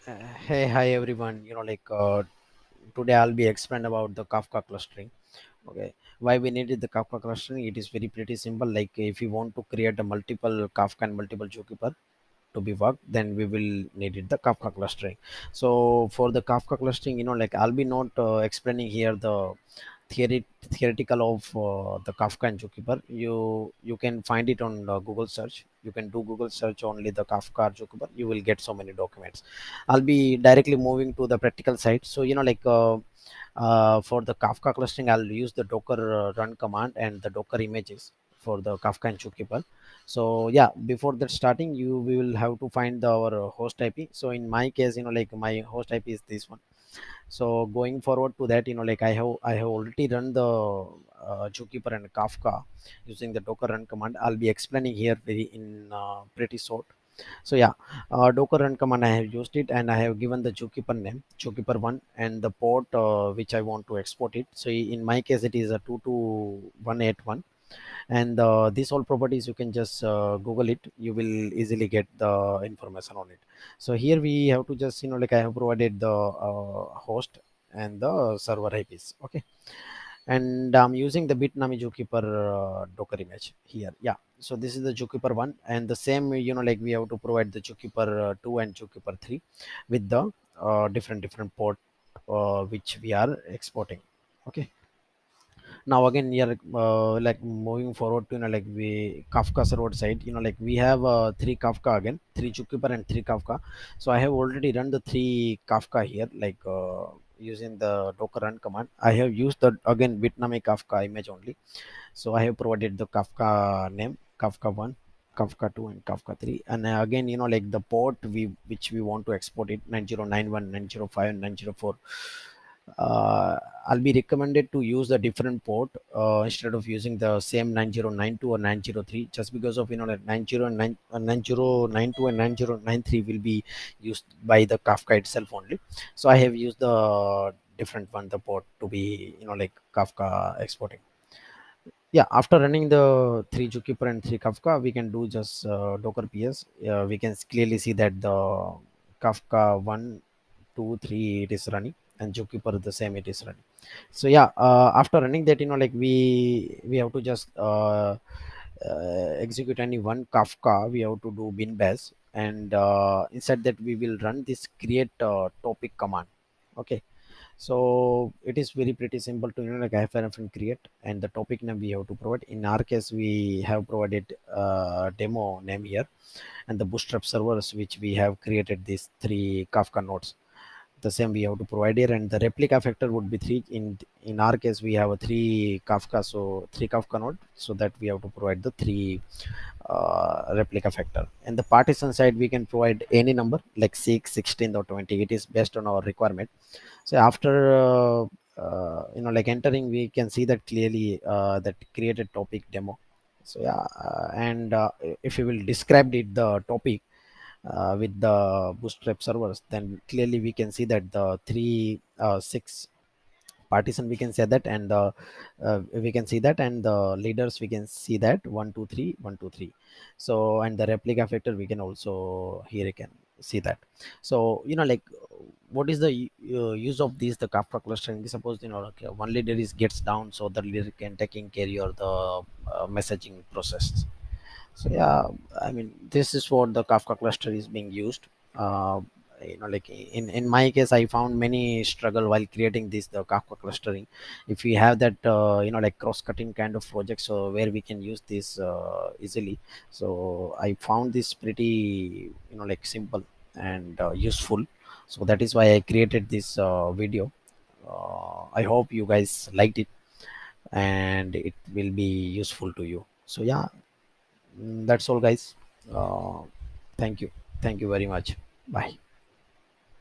Hi everyone. Today I'll be explain about the Kafka clustering. Okay, why we needed the Kafka clustering? It is very pretty simple. Like if you want to create a multiple Kafka and multiple zookeeper to be worked, then we will need it the Kafka clustering. So for the Kafka clustering, like I'll be not explaining here the theoretical of the Kafka and Zookeeper. You can find it on Google search. You can do Google search only the Kafka or Zookeeper. You will get so many documents. I'll be directly moving to the practical side. So for the Kafka clustering, I'll use the Docker run command and the Docker images for the Kafka and Zookeeper. So yeah, before that starting, we will have to find our host IP. So in my case, my host IP is this one. So going forward to that, I have already run the Zookeeper and Kafka using the Docker run command. I'll be explaining here very in pretty short. So yeah, Docker run command I have used it, and I have given the Zookeeper name, Zookeeper one, and the port which I want to export it. So in my case, it is a 22181, and these all properties you can just Google it. You will easily get the information on it. So here we have to just I have provided the host and the server IPs. Okay, and I'm using the Bitnami Zookeeper Docker image here. Yeah, so this is the Zookeeper one, and the same we have to provide the Zookeeper 2 and Zookeeper 3 with the different port which we are exporting. Okay, now again, yeah, like moving forward to we Kafka server side. We have three Kafka, again three Zookeeper and three Kafka. So I have already run the three Kafka here, using the Docker run command. I have used the again Bitnami Kafka image only. So I have provided the Kafka name, Kafka 1, Kafka 2, and Kafka 3. And again, the port which we want to export it, 9091, 905, and 904. uh, I'll be recommended to use a different port instead of using the same 9092 or 903, just because of that 9092 and 9093 will be used by the Kafka itself only. So I have used the different one, the port, to be Kafka exporting. Yeah, after running the three Zookeeper and three Kafka, we can do just Docker ps. We can clearly see that the Kafka 1, 2, 3 it is running, and Zookeeper the same it is running. So yeah, after running that, we have to just execute any one Kafka. We have to do bin bash, and inside that we will run this create topic command. Okay, so it is very pretty simple to and create, and the topic name we have to provide. In our case, we have provided demo name here, and the bootstrap servers which we have created these three Kafka nodes, the same we have to provide here. And the replica factor would be three. In our case, we have a three Kafka, so three Kafka node, so that we have to provide the three replica factor. And the partition side, we can provide any number like 6, 16, or 20. It is based on our requirement. So after entering, we can see that clearly, that created topic demo. So yeah, and if you will describe it the topic with the bootstrap servers, then clearly we can see that the three six partition we can say that, and we can see that, and the leaders we can see that 1 2 3 1 2 3. So and the replica factor we can also here you can see that. So what is the use of this the Kafka clustering? Suppose okay, one leader is gets down, so the leader can taking care of the messaging process. So yeah, I mean, this is what the Kafka cluster is being used. Uh, in my case, I found many struggle while creating this the Kafka clustering. If we have that cross-cutting kind of project, so where we can use this easily. So I found this pretty simple and useful. So that is why I created this video. I hope you guys liked it, and it will be useful to you. So yeah, that's all, guys. uh, Thank you, thank you very much. Bye.